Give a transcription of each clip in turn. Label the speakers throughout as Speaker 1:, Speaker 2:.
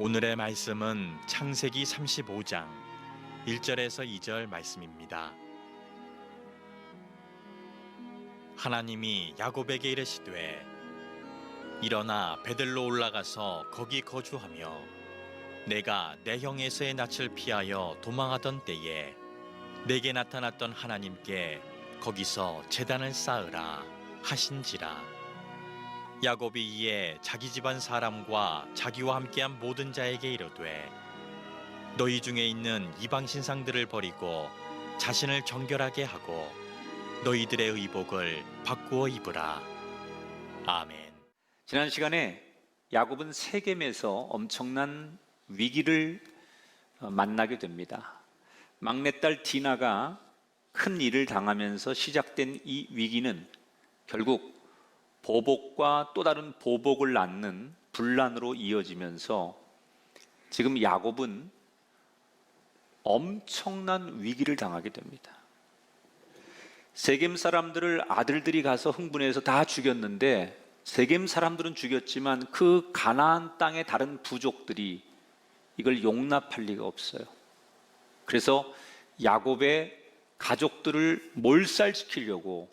Speaker 1: 오늘의 말씀은 창세기 35장 1절에서 2절 말씀입니다. 하나님이 야곱에게 이르시되 일어나 베델로 올라가서 거기 거주하며 내가 내 형 에서의 낯을 피하여 도망하던 때에 내게 나타났던 하나님께 거기서 제단을 쌓으라 하신지라. 야곱이 이에 자기 집안 사람과 자기와 함께한 모든 자에게 이르되 너희 중에 있는 이방 신상들을 버리고 자신을 정결하게 하고 너희들의 의복을 바꾸어 입으라. 아멘.
Speaker 2: 지난 시간에 야곱은 세겜에서 엄청난 위기를 만나게 됩니다. 막내딸 디나가 큰 일을 당하면서 시작된 이 위기는 결국 보복과 또 다른 보복을 낳는 분란으로 이어지면서 지금 야곱은 엄청난 위기를 당하게 됩니다. 세겜 사람들을 아들들이 가서 흥분해서 다 죽였는데 세겜 사람들은 죽였지만 그 가나안 땅의 다른 부족들이 이걸 용납할 리가 없어요. 그래서 야곱의 가족들을 몰살시키려고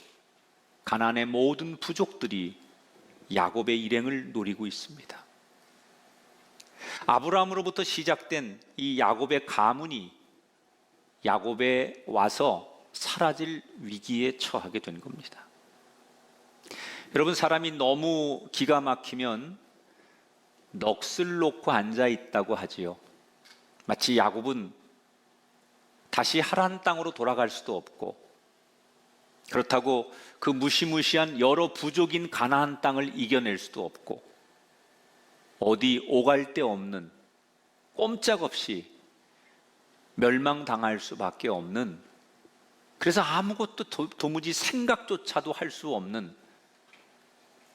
Speaker 2: 가나안의 모든 부족들이 야곱의 일행을 노리고 있습니다. 아브라함으로부터 시작된 이 야곱의 가문이 야곱에 와서 사라질 위기에 처하게 된 겁니다. 여러분, 사람이 너무 기가 막히면 넋을 놓고 앉아 있다고 하지요. 마치 야곱은 다시 하란 땅으로 돌아갈 수도 없고, 그렇다고 그 무시무시한 여러 부족인 가나안 땅을 이겨낼 수도 없고, 어디 오갈 데 없는, 꼼짝없이 멸망당할 수밖에 없는, 그래서 아무것도 도무지 생각조차도 할 수 없는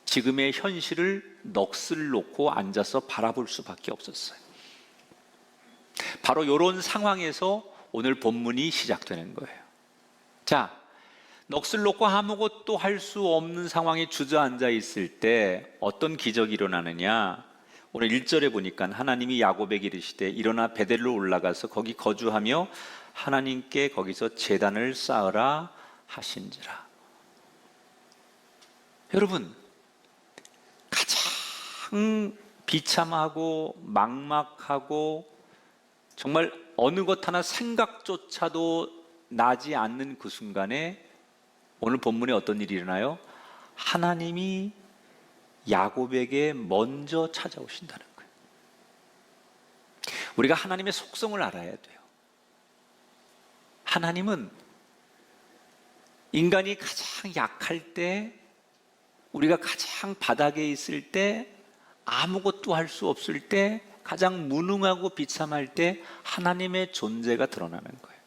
Speaker 2: 지금의 현실을 넋을 놓고 앉아서 바라볼 수밖에 없었어요. 바로 이런 상황에서 오늘 본문이 시작되는 거예요. 자, 넋을 놓고 아무것도 할 수 없는 상황에 주저앉아 있을 때 어떤 기적이 일어나느냐? 오늘 1절에 보니까 하나님이 야곱에게 이르시되 일어나 베델로 올라가서 거기 거주하며 하나님께 거기서 제단을 쌓으라 하신지라. 여러분, 가장 비참하고 막막하고 정말 어느 것 하나 생각조차도 나지 않는 그 순간에 오늘 본문에 어떤 일이 일어나요? 하나님이 야곱에게 먼저 찾아오신다는 거예요. 우리가 하나님의 속성을 알아야 돼요. 하나님은 인간이 가장 약할 때, 우리가 가장 바닥에 있을 때, 아무것도 할 수 없을 때, 가장 무능하고 비참할 때 하나님의 존재가 드러나는 거예요.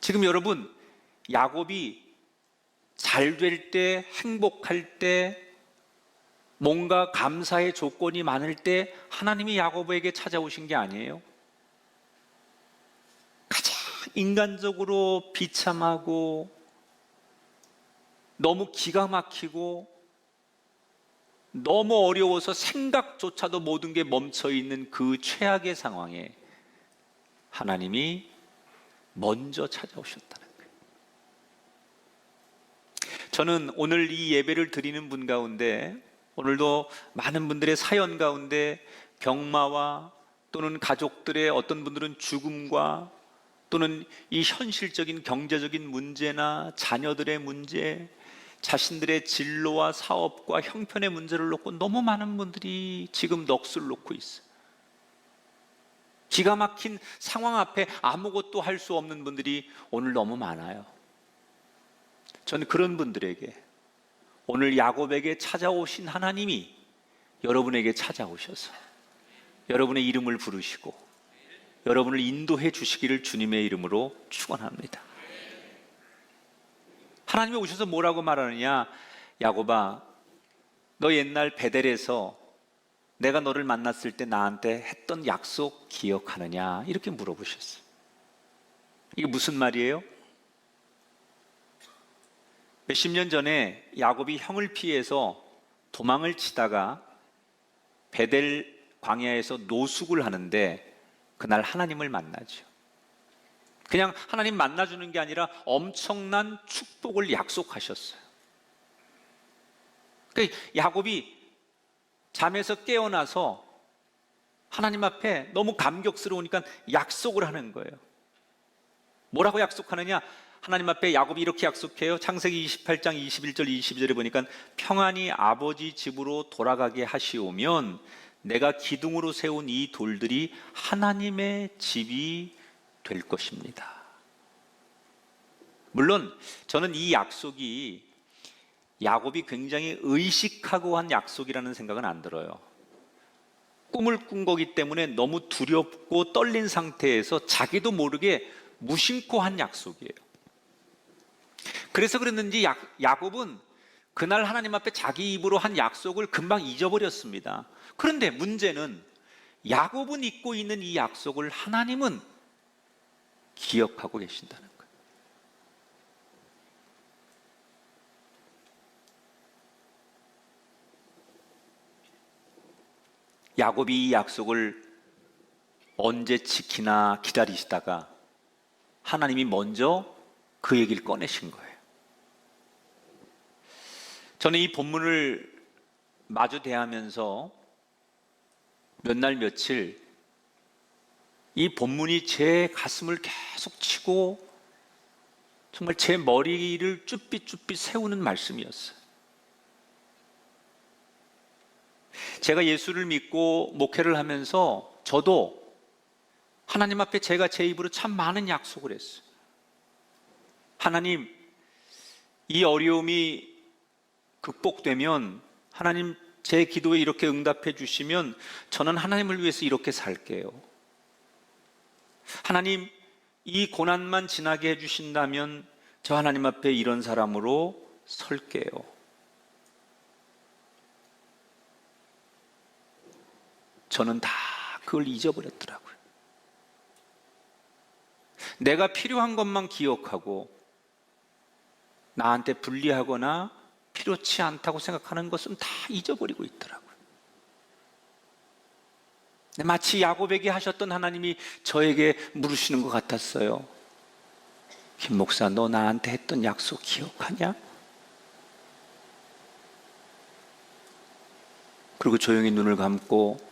Speaker 2: 지금 여러분, 야곱이 잘 될 때, 행복할 때, 뭔가 감사의 조건이 많을 때 하나님이 야곱에게 찾아오신 게 아니에요. 가장 인간적으로 비참하고 너무 기가 막히고 너무 어려워서 생각조차도 모든 게 멈춰있는 그 최악의 상황에 하나님이 먼저 찾아오셨다는 거예요. 저는 오늘 이 예배를 드리는 분 가운데, 오늘도 많은 분들의 사연 가운데 병마와 또는 가족들의 어떤 분들은 죽음과 또는 이 현실적인 경제적인 문제나 자녀들의 문제, 자신들의 진로와 사업과 형편의 문제를 놓고 너무 많은 분들이 지금 넋을 놓고 있어요. 기가 막힌 상황 앞에 아무것도 할 수 없는 분들이 오늘 너무 많아요. 저는 그런 분들에게 오늘 야곱에게 찾아오신 하나님이 여러분에게 찾아오셔서 여러분의 이름을 부르시고 여러분을 인도해 주시기를 주님의 이름으로 축원합니다. 하나님이 오셔서 뭐라고 말하느냐? 야곱아, 너 옛날 베델에서 내가 너를 만났을 때 나한테 했던 약속 기억하느냐? 이렇게 물어보셨어요. 이게 무슨 말이에요? 몇십 년 전에 야곱이 형을 피해서 도망을 치다가 베델 광야에서 노숙을 하는데 그날 하나님을 만나죠. 그냥 하나님 만나주는 게 아니라 엄청난 축복을 약속하셨어요. 그러니까 야곱이 잠에서 깨어나서 하나님 앞에 너무 감격스러우니까 약속을 하는 거예요. 뭐라고 약속하느냐? 하나님 앞에 야곱이 이렇게 약속해요. 창세기 28장 21절 22절에 보니까 평안히 아버지 집으로 돌아가게 하시오면 내가 기둥으로 세운 이 돌들이 하나님의 집이 될 것입니다. 물론 저는 이 약속이 야곱이 굉장히 의식하고 한 약속이라는 생각은 안 들어요. 꿈을 꾼 거기 때문에 너무 두렵고 떨린 상태에서 자기도 모르게 무심코 한 약속이에요. 그래서 그랬는지 야곱은 그날 하나님 앞에 자기 입으로 한 약속을 금방 잊어버렸습니다. 그런데 문제는 야곱은 잊고 있는 이 약속을 하나님은 기억하고 계신다는 거예요. 야곱이 이 약속을 언제 지키나 기다리시다가 하나님이 먼저 그 얘기를 꺼내신 거예요. 저는 이 본문을 마주 대하면서 몇 날 며칠 이 본문이 제 가슴을 계속 치고 정말 제 머리를 쭈삣쭈삣 세우는 말씀이었어요. 제가 예수를 믿고 목회를 하면서 저도 하나님 앞에 제가 제 입으로 참 많은 약속을 했어요. 하나님, 이 어려움이 극복되면 하나님 제 기도에 이렇게 응답해 주시면 저는 하나님을 위해서 이렇게 살게요. 하나님, 이 고난만 지나게 해주신다면 저 하나님 앞에 이런 사람으로 설게요. 저는 다 그걸 잊어버렸더라고요. 내가 필요한 것만 기억하고 나한테 불리하거나 필요치 않다고 생각하는 것은 다 잊어버리고 있더라고요. 마치 야곱에게 하셨던 하나님이 저에게 물으시는 것 같았어요. 김 목사, 너 나한테 했던 약속 기억하냐? 그리고 조용히 눈을 감고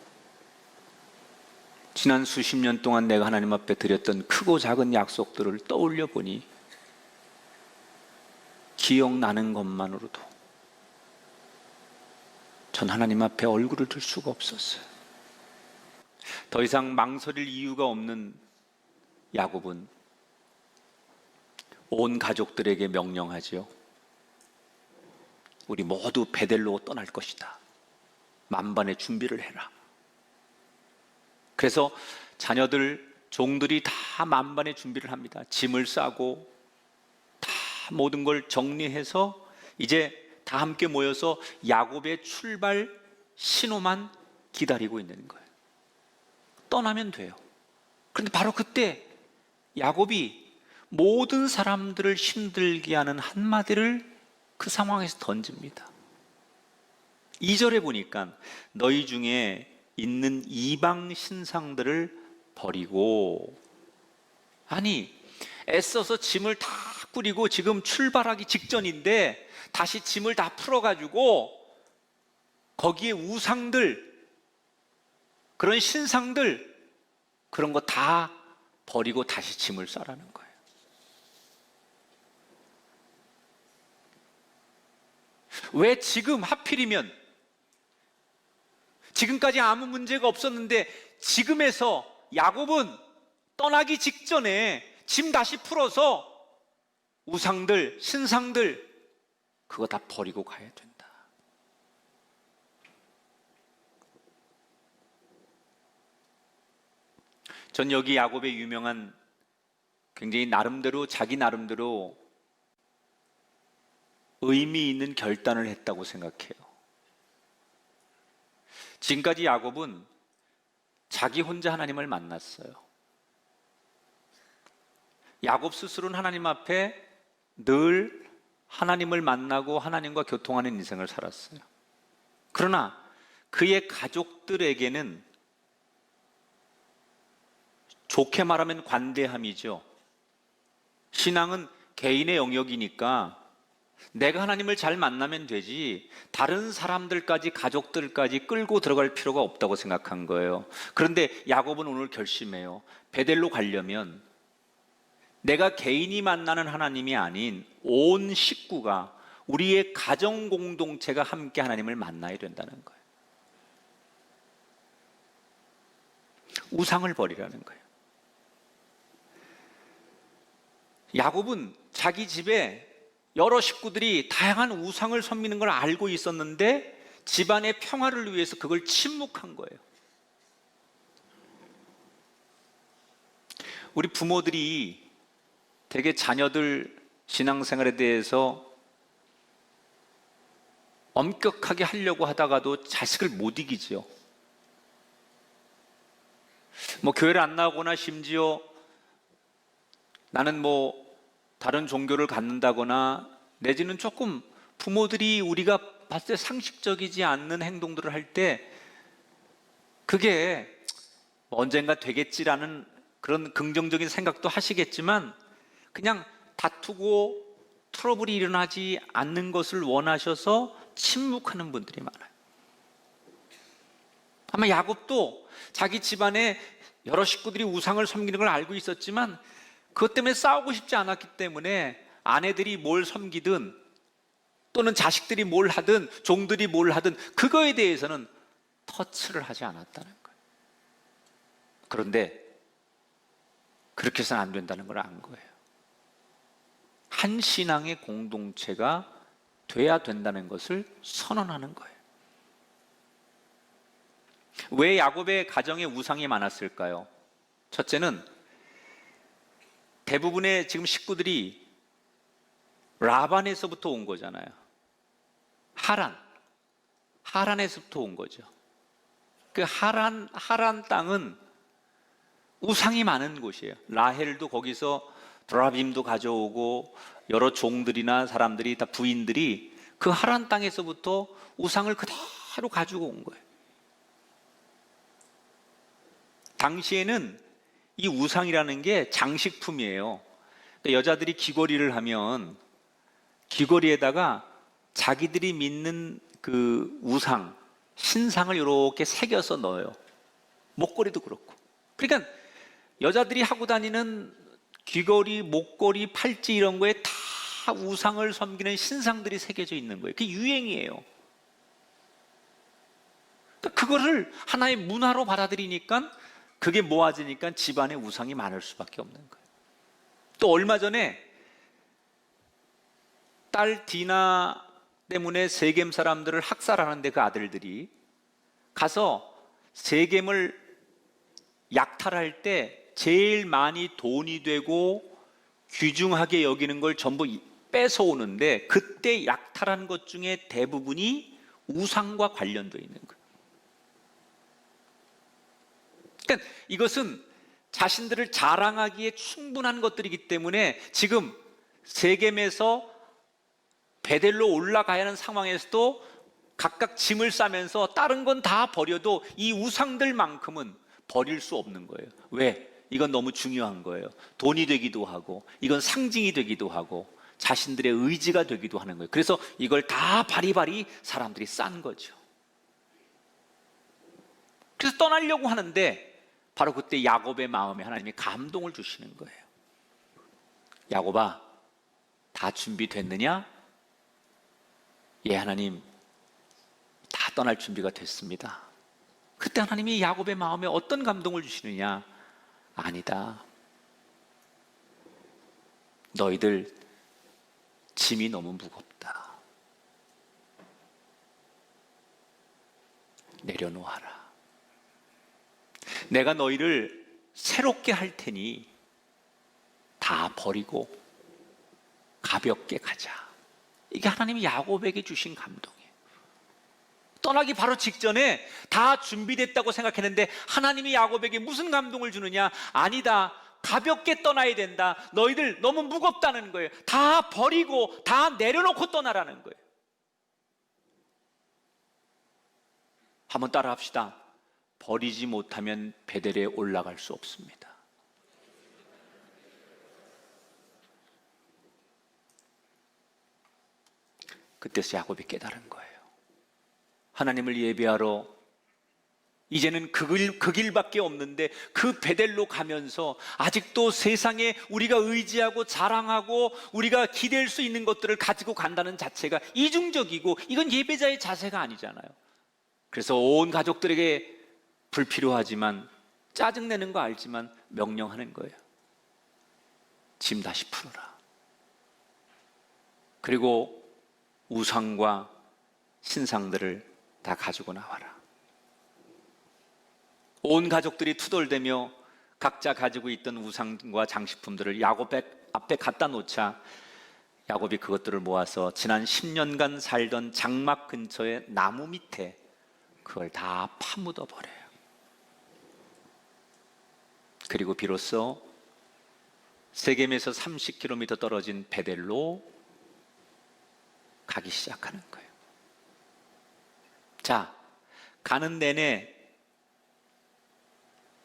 Speaker 2: 지난 수십 년 동안 내가 하나님 앞에 드렸던 크고 작은 약속들을 떠올려 보니 기억나는 것만으로도 전 하나님 앞에 얼굴을 들 수가 없었어요. 더 이상 망설일 이유가 없는 야곱은 온 가족들에게 명령하지요. 우리 모두 베델로 떠날 것이다. 만반의 준비를 해라. 그래서 자녀들, 종들이 다 만반의 준비를 합니다. 짐을 싸고 다 모든 걸 정리해서 이제 다 함께 모여서 야곱의 출발 신호만 기다리고 있는 거예요. 떠나면 돼요. 그런데 바로 그때 야곱이 모든 사람들을 힘들게 하는 한마디를 그 상황에서 던집니다. 2절에 보니까 너희 중에 있는 이방 신상들을 버리고, 아니 애써서 짐을 다 꾸리고 지금 출발하기 직전인데 다시 짐을 다 풀어가지고 거기에 우상들, 그런 신상들, 그런 거 다 버리고 다시 짐을 싸라는 거예요. 왜 지금 하필이면, 지금까지 아무 문제가 없었는데 지금에서 야곱은 떠나기 직전에 짐 다시 풀어서 우상들, 신상들 그거 다 버리고 가야 된다. 전 여기 야곱의 유명한, 굉장히 나름대로 자기 나름대로 의미 있는 결단을 했다고 생각해요. 지금까지 야곱은 자기 혼자 하나님을 만났어요. 야곱 스스로는 하나님 앞에 늘 하나님을 만나고 하나님과 교통하는 인생을 살았어요. 그러나 그의 가족들에게는 좋게 말하면 관대함이죠. 신앙은 개인의 영역이니까 내가 하나님을 잘 만나면 되지 다른 사람들까지 가족들까지 끌고 들어갈 필요가 없다고 생각한 거예요. 그런데 야곱은 오늘 결심해요. 베델로 가려면 내가 개인이 만나는 하나님이 아닌 온 식구가, 우리의 가정 공동체가 함께 하나님을 만나야 된다는 거예요. 우상을 버리라는 거예요. 야곱은 자기 집에 여러 식구들이 다양한 우상을 섬기는 걸 알고 있었는데 집안의 평화를 위해서 그걸 침묵한 거예요. 우리 부모들이 되게 자녀들 신앙생활에 대해서 엄격하게 하려고 하다가도 자식을 못 이기지요. 뭐 교회를 안 나오거나 심지어 나는 뭐 다른 종교를 갖는다거나 내지는 조금 부모들이 우리가 봤을 때 상식적이지 않는 행동들을 할 때 그게 언젠가 되겠지라는 그런 긍정적인 생각도 하시겠지만 그냥 다투고 트러블이 일어나지 않는 것을 원하셔서 침묵하는 분들이 많아요. 아마 야곱도 자기 집안에 여러 식구들이 우상을 섬기는 걸 알고 있었지만 그것 때문에 싸우고 싶지 않았기 때문에 아내들이 뭘 섬기든 또는 자식들이 뭘 하든 종들이 뭘 하든 그거에 대해서는 터치를 하지 않았다는 거예요. 그런데 그렇게 해서는 안 된다는 걸 안 거예요. 한 신앙의 공동체가 돼야 된다는 것을 선언하는 거예요. 왜 야곱의 가정에 우상이 많았을까요? 첫째는 대부분의 지금 식구들이 라반에서부터 온 거잖아요. 하란에서부터 온 거죠. 그 하란 땅은 우상이 많은 곳이에요. 라헬도 거기서 드라빔도 가져오고 여러 종들이나 사람들이 다 부인들이 그 하란 땅에서부터 우상을 그대로 가지고 온 거예요. 당시에는 이 우상이라는 게 장식품이에요. 그러니까 여자들이 귀걸이를 하면 귀걸이에다가 자기들이 믿는 그 우상, 신상을 이렇게 새겨서 넣어요. 목걸이도 그렇고. 그러니까 여자들이 하고 다니는 귀걸이, 목걸이, 팔찌 이런 거에 다 우상을 섬기는 신상들이 새겨져 있는 거예요. 그게 유행이에요. 그러니까 그거를 하나의 문화로 받아들이니까 그게 모아지니까 집안에 우상이 많을 수밖에 없는 거예요. 또 얼마 전에 딸 디나 때문에 세겜 사람들을 학살하는데 그 아들들이 가서 세겜을 약탈할 때 제일 많이 돈이 되고 귀중하게 여기는 걸 전부 뺏어오는데 그때 약탈한 것 중에 대부분이 우상과 관련되어 있는 거예요. 그러니까 이것은 자신들을 자랑하기에 충분한 것들이기 때문에 지금 세겜에서 베델로 올라가야 하는 상황에서도 각각 짐을 싸면서 다른 건 다 버려도 이 우상들만큼은 버릴 수 없는 거예요. 왜? 이건 너무 중요한 거예요. 돈이 되기도 하고 이건 상징이 되기도 하고 자신들의 의지가 되기도 하는 거예요. 그래서 이걸 다 바리바리 사람들이 싼 거죠. 그래서 떠나려고 하는데 바로 그때 야곱의 마음에 하나님이 감동을 주시는 거예요. 야곱아, 다 준비됐느냐? 예, 하나님, 다 떠날 준비가 됐습니다. 그때 하나님이 야곱의 마음에 어떤 감동을 주시느냐? 아니다. 너희들 짐이 너무 무겁다. 내려놓아라. 내가 너희를 새롭게 할 테니 다 버리고 가볍게 가자. 이게 하나님이 야곱에게 주신 감동이에요. 떠나기 바로 직전에 다 준비됐다고 생각했는데 하나님이 야곱에게 무슨 감동을 주느냐? 아니다. 가볍게 떠나야 된다. 너희들 너무 무겁다는 거예요. 다 버리고 다 내려놓고 떠나라는 거예요. 한번 따라 합시다. 버리지 못하면 베델에 올라갈 수 없습니다. 그때서 야곱이 깨달은 거예요. 하나님을 예배하러 이제는 그 길밖에 없는데 그 베델로 가면서 아직도 세상에 우리가 의지하고 자랑하고 우리가 기댈 수 있는 것들을 가지고 간다는 자체가 이중적이고 이건 예배자의 자세가 아니잖아요. 그래서 온 가족들에게 불필요하지만 짜증내는 거 알지만 명령하는 거예요. 짐 다시 풀어라. 그리고 우상과 신상들을 다 가지고 나와라. 온 가족들이 투덜대며 각자 가지고 있던 우상과 장식품들을 야곱 앞에 갖다 놓자 야곱이 그것들을 모아서 지난 10년간 살던 장막 근처의 나무 밑에 그걸 다 파묻어 버려요. 그리고 비로소 세겜에서 30km 떨어진 베델로 가기 시작하는 거예요. 자, 가는 내내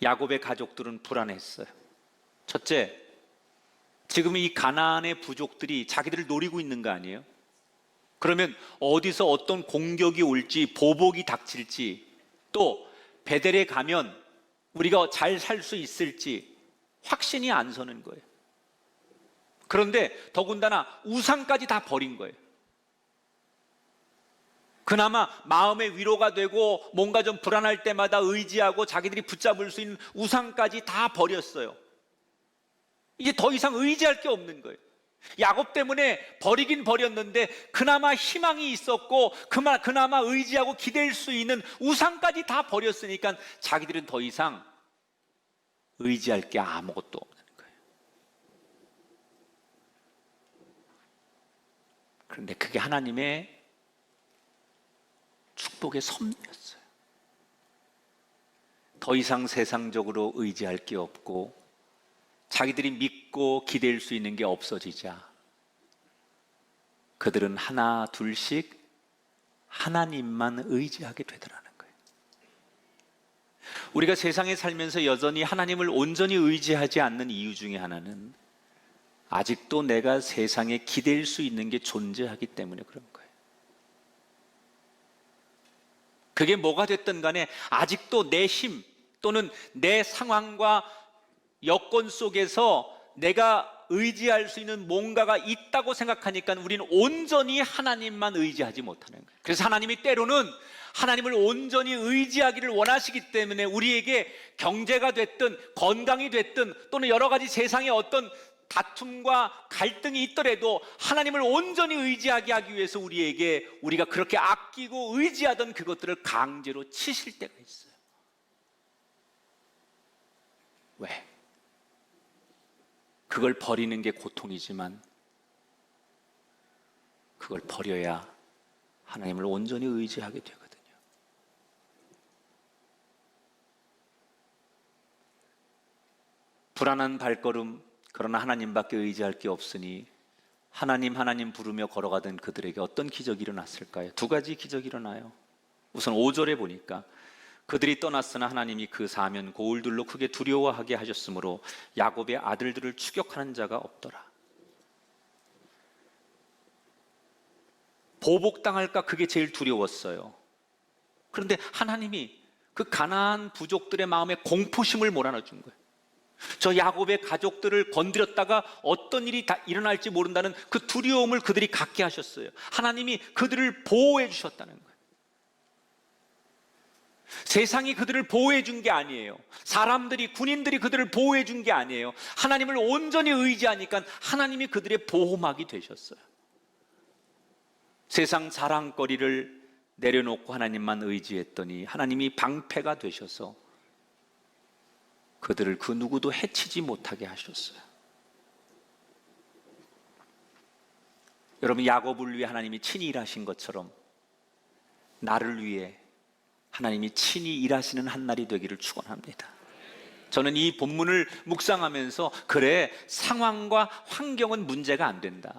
Speaker 2: 야곱의 가족들은 불안했어요. 첫째, 지금 이 가나안의 부족들이 자기들을 노리고 있는 거 아니에요? 그러면 어디서 어떤 공격이 올지, 보복이 닥칠지, 또 베델에 가면 우리가 잘 살 수 있을지 확신이 안 서는 거예요. 그런데 더군다나 우상까지 다 버린 거예요. 그나마 마음의 위로가 되고 뭔가 좀 불안할 때마다 의지하고 자기들이 붙잡을 수 있는 우상까지 다 버렸어요. 이제 더 이상 의지할 게 없는 거예요. 야곱 때문에 버리긴 버렸는데 그나마 희망이 있었고 그나마 의지하고 기댈 수 있는 우상까지 다 버렸으니까 자기들은 더 이상 의지할 게 아무것도 없는 거예요. 그런데 그게 하나님의 축복의 섭리였어요. 더 이상 세상적으로 의지할 게 없고 자기들이 믿고 기댈 수 있는 게 없어지자 그들은 하나 둘씩 하나님만 의지하게 되더라는 거예요. 우리가 세상에 살면서 여전히 하나님을 온전히 의지하지 않는 이유 중에 하나는 아직도 내가 세상에 기댈 수 있는 게 존재하기 때문에 그런 거예요. 그게 뭐가 됐든 간에 아직도 내 힘 또는 내 상황과 여건 속에서 내가 의지할 수 있는 뭔가가 있다고 생각하니까 우리는 온전히 하나님만 의지하지 못하는 거예요. 그래서 하나님이 때로는 하나님을 온전히 의지하기를 원하시기 때문에 우리에게 경제가 됐든 건강이 됐든 또는 여러 가지 세상의 어떤 다툼과 갈등이 있더라도 하나님을 온전히 의지하게 하기 위해서 우리가 그렇게 아끼고 의지하던 그것들을 강제로 치실 때가 있어요. 왜? 그걸 버리는 게 고통이지만 그걸 버려야 하나님을 온전히 의지하게 되거든요. 불안한 발걸음, 그러나 하나님밖에 의지할 게 없으니 하나님 부르며 걸어가던 그들에게 어떤 기적이 일어났을까요? 두 가지 기적이 일어나요. 우선 5절에 보니까 그들이 떠났으나 하나님이 그 사면 고울들로 크게 두려워하게 하셨으므로 야곱의 아들들을 추격하는 자가 없더라. 보복당할까 그게 제일 두려웠어요. 그런데 하나님이 그 가나안 부족들의 마음에 공포심을 몰아넣어준 거예요. 저 야곱의 가족들을 건드렸다가 어떤 일이 다 일어날지 모른다는 그 두려움을 그들이 갖게 하셨어요. 하나님이 그들을 보호해 주셨다는 거예요. 세상이 그들을 보호해 준 게 아니에요. 사람들이, 군인들이 그들을 보호해 준 게 아니에요. 하나님을 온전히 의지하니까 하나님이 그들의 보호막이 되셨어요. 세상 자랑거리를 내려놓고 하나님만 의지했더니 하나님이 방패가 되셔서 그들을 그 누구도 해치지 못하게 하셨어요. 여러분, 야곱을 위해 하나님이 친히 일하신 것처럼 나를 위해 하나님이 친히 일하시는 한 날이 되기를 축원합니다. 저는 이 본문을 묵상하면서 그래, 상황과 환경은 문제가 안 된다.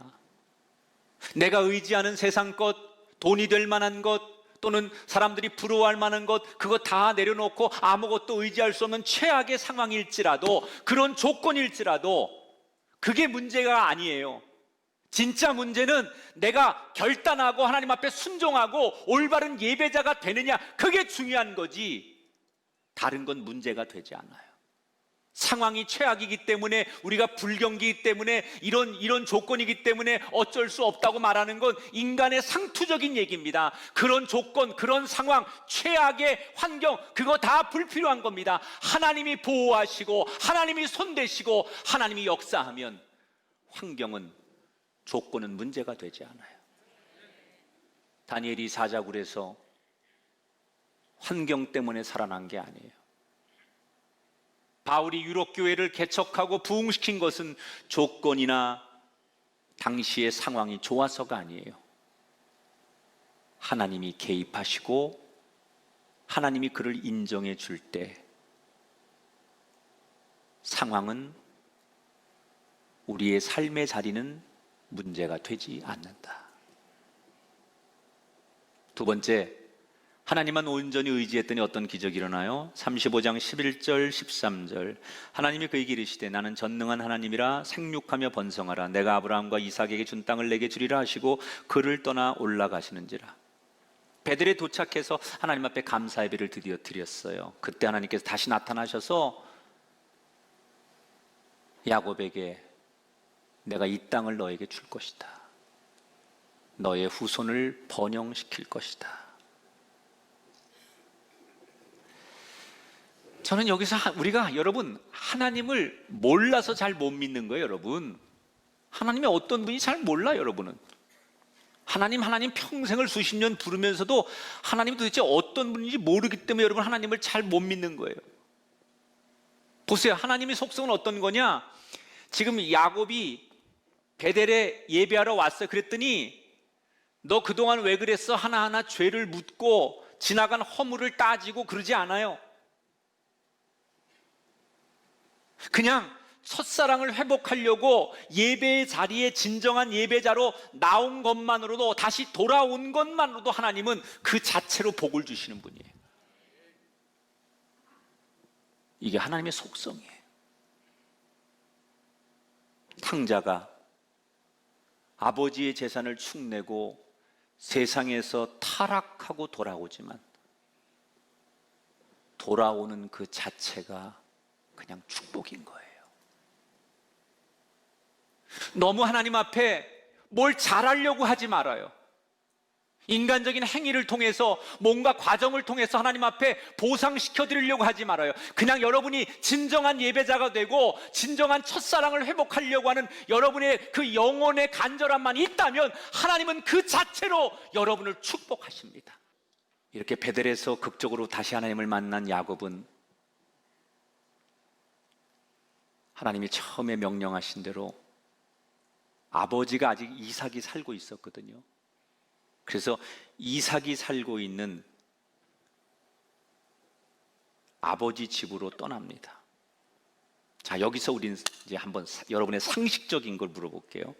Speaker 2: 내가 의지하는 세상 것, 돈이 될 만한 것, 또는 사람들이 부러워할 만한 것, 그거 다 내려놓고 아무것도 의지할 수 없는 최악의 상황일지라도, 그런 조건일지라도 그게 문제가 아니에요. 진짜 문제는 내가 결단하고 하나님 앞에 순종하고 올바른 예배자가 되느냐, 그게 중요한 거지 다른 건 문제가 되지 않아요. 상황이 최악이기 때문에, 우리가 불경기이기 때문에, 이런 조건이기 때문에 어쩔 수 없다고 말하는 건 인간의 상투적인 얘기입니다. 그런 조건, 그런 상황, 최악의 환경, 그거 다 불필요한 겁니다. 하나님이 보호하시고 하나님이 손대시고 하나님이 역사하면 환경은, 조건은 문제가 되지 않아요. 다니엘이 사자굴에서 환경 때문에 살아난 게 아니에요. 바울이 유럽 교회를 개척하고 부흥시킨 것은 조건이나 당시의 상황이 좋아서가 아니에요. 하나님이 개입하시고 하나님이 그를 인정해 줄 때 상황은, 우리의 삶의 자리는 문제가 되지 않는다. 두 번째, 하나님만 온전히 의지했더니 어떤 기적이 일어나요? 35장 11절 13절 하나님이 그에게 이르시되 나는 전능한 하나님이라 생육하며 번성하라. 내가 아브라함과 이삭에게 준 땅을 내게 주리라 하시고 그를 떠나 올라가시는지라. 베들에 도착해서 하나님 앞에 감사 예배를 드디어 드렸어요. 그때 하나님께서 다시 나타나셔서 야곱에게 내가 이 땅을 너에게 줄 것이다. 너의 후손을 번영시킬 것이다. 저는 여기서 우리가, 여러분, 하나님을 몰라서 잘 못 믿는 거예요. 여러분, 하나님이 어떤 분이 잘 몰라요. 여러분은 하나님 평생을 수십 년 부르면서도 하나님이 도대체 어떤 분인지 모르기 때문에 여러분 하나님을 잘 못 믿는 거예요. 보세요. 하나님의 속성은 어떤 거냐? 지금 야곱이 베델에 예배하러 왔어요. 그랬더니 너 그동안 왜 그랬어? 하나하나 죄를 묻고 지나간 허물을 따지고 그러지 않아요. 그냥 첫사랑을 회복하려고 예배의 자리에 진정한 예배자로 나온 것만으로도, 다시 돌아온 것만으로도 하나님은 그 자체로 복을 주시는 분이에요. 이게 하나님의 속성이에요. 탕자가 아버지의 재산을 축내고 세상에서 타락하고 돌아오지만 돌아오는 그 자체가 그냥 축복인 거예요. 너무 하나님 앞에 뭘 잘하려고 하지 말아요. 인간적인 행위를 통해서, 뭔가 과정을 통해서 하나님 앞에 보상시켜 드리려고 하지 말아요. 그냥 여러분이 진정한 예배자가 되고 진정한 첫사랑을 회복하려고 하는 여러분의 그 영혼의 간절함만 있다면 하나님은 그 자체로 여러분을 축복하십니다. 이렇게 베델에서 극적으로 다시 하나님을 만난 야곱은 하나님이 처음에 명령하신 대로, 아버지가 아직 이삭이 살고 있었거든요. 그래서 이삭이 살고 있는 아버지 집으로 떠납니다. 자, 여기서 우리는 이제 한번 여러분의 상식적인 걸 물어볼게요.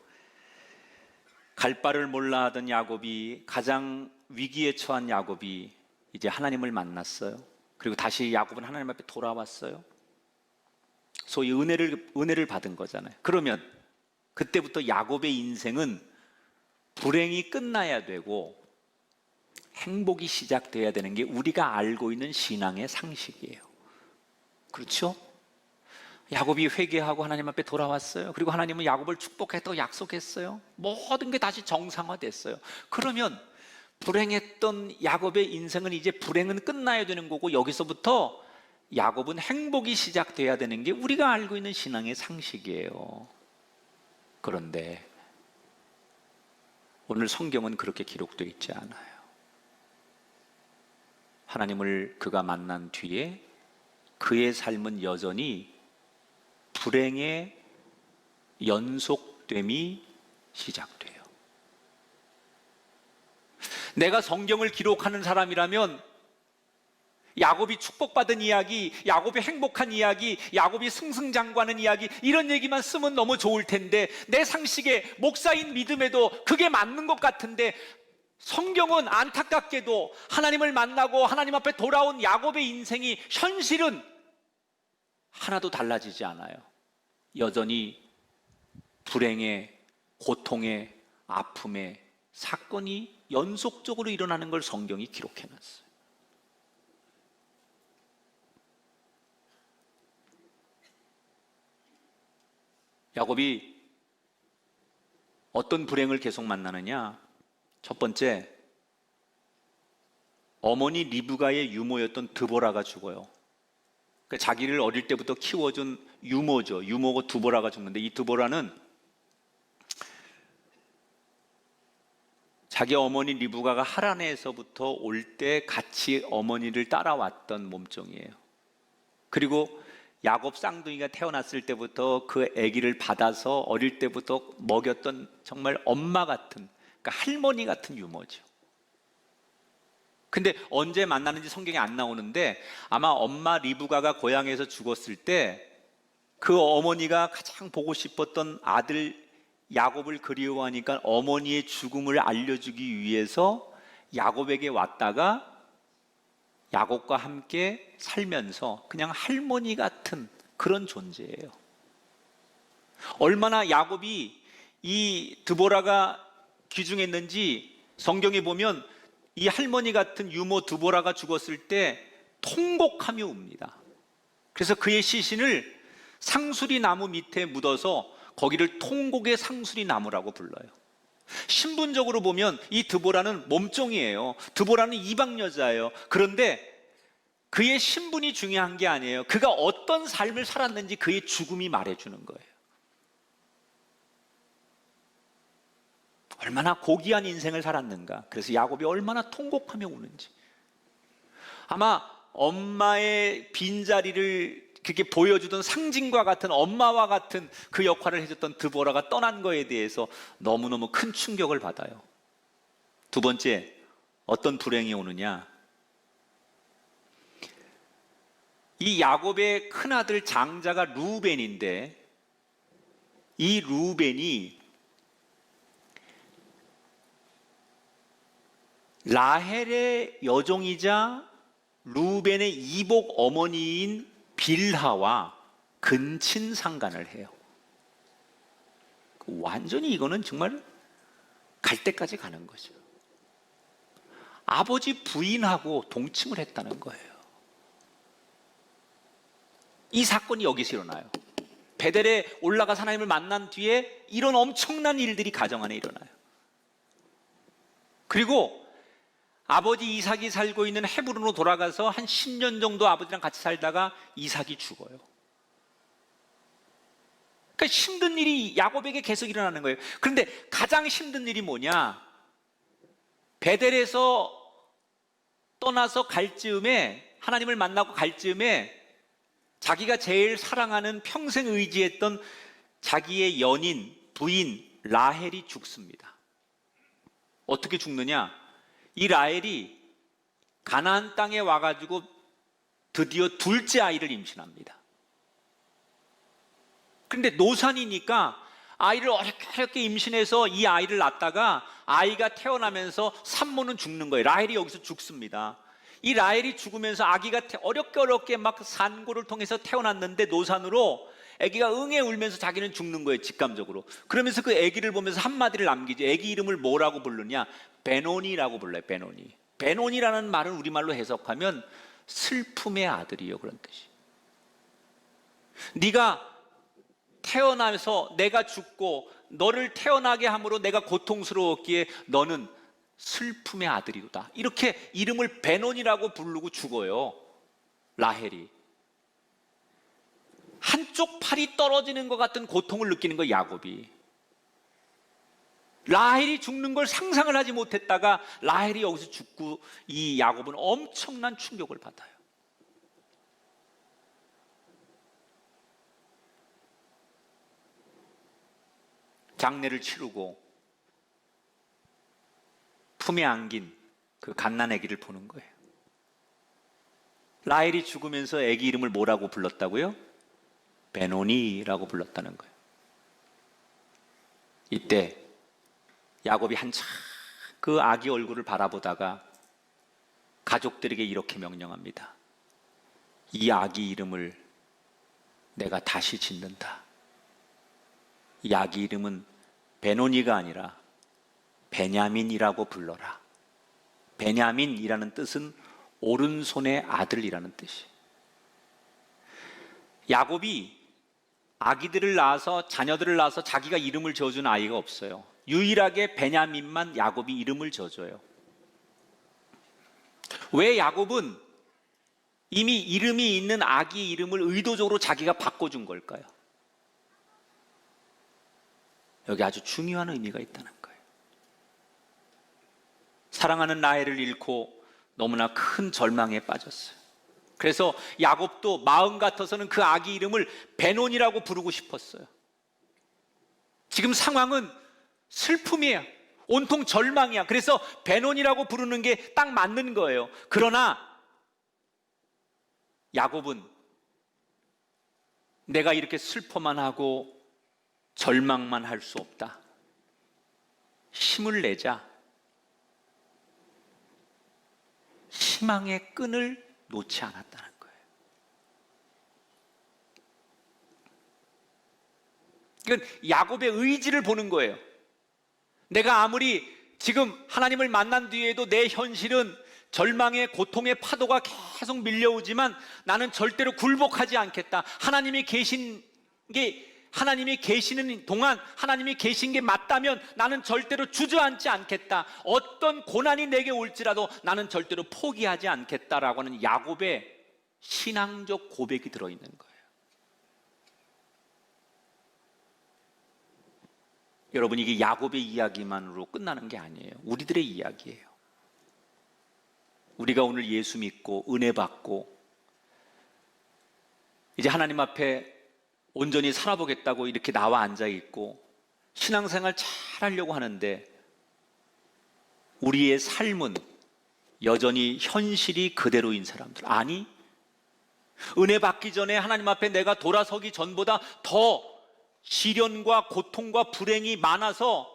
Speaker 2: 갈 바를 몰라 하던 야곱이, 가장 위기에 처한 야곱이 이제 하나님을 만났어요. 그리고 다시 야곱은 하나님 앞에 돌아왔어요. 소위 은혜를 받은 거잖아요. 그러면 그때부터 야곱의 인생은 불행이 끝나야 되고 행복이 시작돼야 되는 게 우리가 알고 있는 신앙의 상식이에요. 그렇죠? 야곱이 회개하고 하나님 앞에 돌아왔어요. 그리고 하나님은 야곱을 축복했다고 약속했어요. 모든 게 다시 정상화됐어요. 그러면 불행했던 야곱의 인생은 이제 불행은 끝나야 되는 거고, 여기서부터 야곱은 행복이 시작돼야 되는 게 우리가 알고 있는 신앙의 상식이에요. 그런데 오늘 성경은 그렇게 기록되어 있지 않아요. 하나님을 그가 만난 뒤에 그의 삶은 여전히 불행의 연속됨이 시작돼요. 내가 성경을 기록하는 사람이라면 야곱이 축복받은 이야기, 야곱이 행복한 이야기, 야곱이 승승장구하는 이야기, 이런 얘기만 쓰면 너무 좋을 텐데, 내 상식에, 목사인 믿음에도 그게 맞는 것 같은데 성경은 안타깝게도 하나님을 만나고 하나님 앞에 돌아온 야곱의 인생이 현실은 하나도 달라지지 않아요. 여전히 불행에, 고통에, 아픔에 사건이 연속적으로 일어나는 걸 성경이 기록해놨어요. 야곱이 어떤 불행을 계속 만나느냐? 첫 번째, 어머니 리브가의 유모였던 드보라가 죽어요. 그러니까 자기를 어릴 때부터 키워준 유모죠. 유모고 드보라가 죽는데, 이 드보라는 자기 어머니 리브가가 하란에서부터 올 때 같이 어머니를 따라왔던 몸종이에요. 그리고 야곱 쌍둥이가 태어났을 때부터 그 아기를 받아서 어릴 때부터 먹였던 정말 엄마 같은, 그러니까 할머니 같은 유모죠. 근데 언제 만나는지 성경에 안 나오는데, 아마 엄마 리브가가 고향에서 죽었을 때 그 어머니가 가장 보고 싶었던 아들 야곱을 그리워하니까 어머니의 죽음을 알려주기 위해서 야곱에게 왔다가 야곱과 함께 살면서 그냥 할머니 같은 그런 존재예요. 얼마나 야곱이 이 드보라가 귀중했는지 성경에 보면 이 할머니 같은 유모 드보라가 죽었을 때 통곡하며 웁니다. 그래서 그의 시신을 상수리 나무 밑에 묻어서 거기를 통곡의 상수리 나무라고 불러요. 신분적으로 보면 이 드보라는 몸종이에요. 드보라는 이방 여자예요. 그런데 그의 신분이 중요한 게 아니에요. 그가 어떤 삶을 살았는지 그의 죽음이 말해주는 거예요. 얼마나 고귀한 인생을 살았는가. 그래서 야곱이 얼마나 통곡하며 우는지. 아마 엄마의 빈자리를 그렇게 보여주던 상징과 같은, 엄마와 같은 그 역할을 해줬던 드보라가 떠난 거에 대해서 너무너무 큰 충격을 받아요. 두 번째, 어떤 불행이 오느냐? 이 야곱의 큰아들 장자가 루벤인데, 이 루벤이 라헬의 여종이자 루벤의 이복 어머니인 빌하와 근친 상간을 해요. 완전히 이거는 정말 갈 때까지 가는 거죠. 아버지 부인하고 동침을 했다는 거예요. 이 사건이 여기서 일어나요. 베델에 올라가서 하나님을 만난 뒤에 이런 엄청난 일들이 가정 안에 일어나요. 그리고 아버지 이삭이 살고 있는 헤브론으로 돌아가서 한 10년 정도 아버지랑 같이 살다가 이삭이 죽어요. 그러니까 힘든 일이 야곱에게 계속 일어나는 거예요. 그런데 가장 힘든 일이 뭐냐? 베델에서 떠나서 갈 즈음에, 하나님을 만나고 갈 즈음에 자기가 제일 사랑하는, 평생 의지했던 자기의 연인, 부인 라헬이 죽습니다. 어떻게 죽느냐? 이 라헬이 가나안 땅에 와가지고 드디어 둘째 아이를 임신합니다. 그런데 노산이니까 아이를 어렵게 임신해서 이 아이를 낳다가 아이가 태어나면서 산모는 죽는 거예요. 라헬이 여기서 죽습니다. 이 라헬이 죽으면서 아기가 어렵게 막 산고를 통해서 태어났는데 노산으로 아기가 응애 울면서 자기는 죽는 거예요. 직감적으로. 그러면서 그 아기를 보면서 한마디를 남기죠. 아기 이름을 뭐라고 부르냐? 베노니라고 불러요. 베노니. 베노니라는 말은 우리말로 해석하면 슬픔의 아들이요, 그런 뜻이. 네가 태어나면서 내가 죽고 너를 태어나게 함으로 내가 고통스러웠기에 너는 슬픔의 아들이로다. 이렇게 이름을 베논이라고 부르고 죽어요. 라헬이. 한쪽 팔이 떨어지는 것 같은 고통을 느끼는 거예요, 야곱이. 라헬이 죽는 걸 상상을 하지 못했다가 라헬이 여기서 죽고 이 야곱은 엄청난 충격을 받아요. 장례를 치르고 품에 안긴 그 갓난 아기를 보는 거예요. 라헬이 죽으면서 아기 이름을 뭐라고 불렀다고요? 베노니라고 불렀다는 거예요. 이때 야곱이 한참 그 아기 얼굴을 바라보다가 가족들에게 이렇게 명령합니다. 이 아기 이름을 내가 다시 짓는다. 이 아기 이름은 베노니가 아니라 베냐민이라고 불러라. 베냐민이라는 뜻은 오른손의 아들이라는 뜻이에요. 야곱이 아기들을 낳아서, 자녀들을 낳아서 자기가 이름을 지어준 아이가 없어요. 유일하게 베냐민만 야곱이 이름을 지어줘요. 왜 야곱은 이미 이름이 있는 아기 이름을 의도적으로 자기가 바꿔준 걸까요? 여기 아주 중요한 의미가 있다는 거예요. 사랑하는 라헬을 잃고 너무나 큰 절망에 빠졌어요. 그래서 야곱도 마음 같아서는 그 아기 이름을 베논이라고 부르고 싶었어요. 지금 상황은 슬픔이야. 온통 절망이야. 그래서 베논이라고 부르는 게 딱 맞는 거예요. 그러나 야곱은 내가 이렇게 슬퍼만 하고 절망만 할 수 없다. 힘을 내자. 희망의 끈을 놓지 않았다는 거예요. 이건 야곱의 의지를 보는 거예요. 내가 아무리 지금 하나님을 만난 뒤에도 내 현실은 절망의 고통의 파도가 계속 밀려오지만 나는 절대로 굴복하지 않겠다. 하나님이 계시는 동안 하나님이 계신 게 맞다면 나는 절대로 주저앉지 않겠다. 어떤 고난이 내게 올지라도 나는 절대로 포기하지 않겠다라고 하는 야곱의 신앙적 고백이 들어있는 거예요. 여러분, 이게 야곱의 이야기만으로 끝나는 게 아니에요. 우리들의 이야기예요. 우리가 오늘 예수 믿고 은혜 받고 이제 하나님 앞에 온전히 살아보겠다고 이렇게 나와 앉아 있고 신앙생활 잘 하려고 하는데 우리의 삶은 여전히 현실이 그대로인 사람들. 아니, 은혜 받기 전에 하나님 앞에 내가 돌아서기 전보다 더 시련과 고통과 불행이 많아서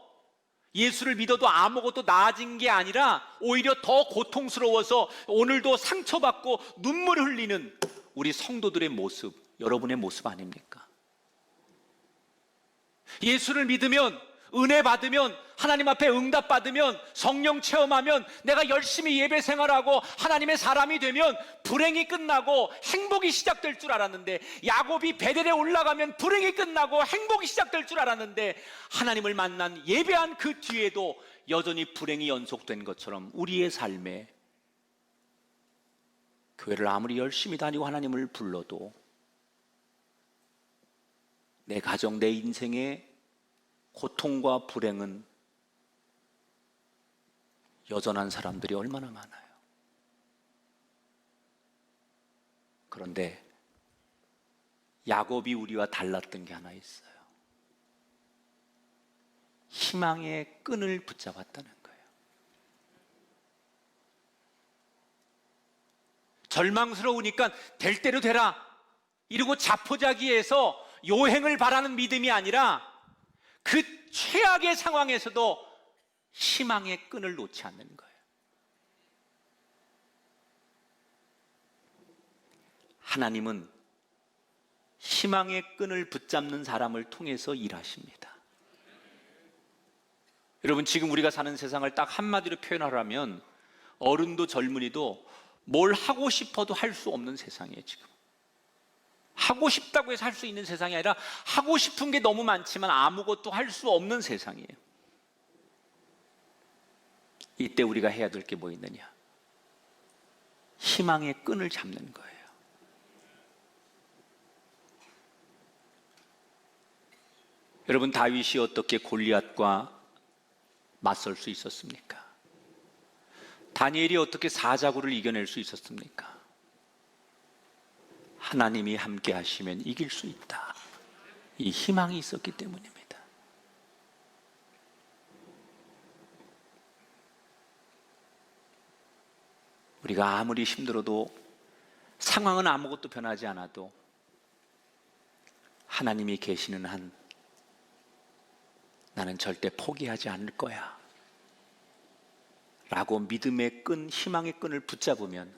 Speaker 2: 예수를 믿어도 아무것도 나아진 게 아니라 오히려 더 고통스러워서 오늘도 상처받고 눈물을 흘리는 우리 성도들의 모습, 여러분의 모습 아닙니까? 예수를 믿으면, 은혜 받으면, 하나님 앞에 응답 받으면, 성령 체험하면, 내가 열심히 예배 생활하고 하나님의 사람이 되면 불행이 끝나고 행복이 시작될 줄 알았는데, 야곱이 베델에 올라가면 불행이 끝나고 행복이 시작될 줄 알았는데, 하나님을 만난 예배한 그 뒤에도 여전히 불행이 연속된 것처럼 우리의 삶에 교회를 아무리 열심히 다니고 하나님을 불러도 내 가정, 내 인생의 고통과 불행은 여전한 사람들이 얼마나 많아요. 그런데 야곱이 우리와 달랐던 게 하나 있어요. 희망의 끈을 붙잡았다는 거예요. 절망스러우니까 될 대로 되라 이러고 자포자기해서 요행을 바라는 믿음이 아니라 그 최악의 상황에서도 희망의 끈을 놓지 않는 거예요. 하나님은 희망의 끈을 붙잡는 사람을 통해서 일하십니다. 여러분, 지금 우리가 사는 세상을 딱 한마디로 표현하라면 어른도 젊은이도 뭘 하고 싶어도 할 수 없는 세상이에요. 지금 하고 싶다고 해서 할 수 있는 세상이 아니라 하고 싶은 게 너무 많지만 아무것도 할 수 없는 세상이에요. 이때 우리가 해야 될 게 뭐 있느냐? 희망의 끈을 잡는 거예요. 여러분, 다윗이 어떻게 골리앗과 맞설 수 있었습니까? 다니엘이 어떻게 사자굴을 이겨낼 수 있었습니까? 하나님이 함께 하시면 이길 수 있다. 이 희망이 있었기 때문입니다. 우리가 아무리 힘들어도 상황은 아무것도 변하지 않아도 하나님이 계시는 한 나는 절대 포기하지 않을 거야. 라고 믿음의 끈, 희망의 끈을 붙잡으면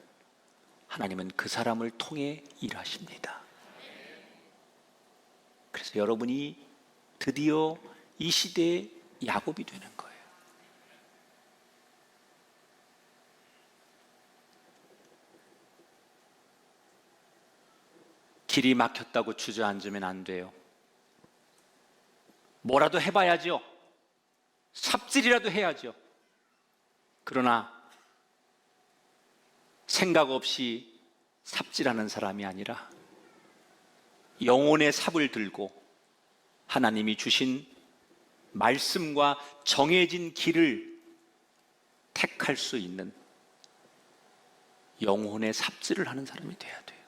Speaker 2: 하나님은 그 사람을 통해 일하십니다. 그래서 여러분이 드디어 이 시대의 야곱이 되는 거예요. 길이 막혔다고 주저앉으면 안 돼요. 뭐라도 해봐야죠. 삽질이라도 해야죠. 그러나 생각 없이 삽질하는 사람이 아니라 영혼의 삽을 들고 하나님이 주신 말씀과 정해진 길을 택할 수 있는 영혼의 삽질을 하는 사람이 돼야 돼요.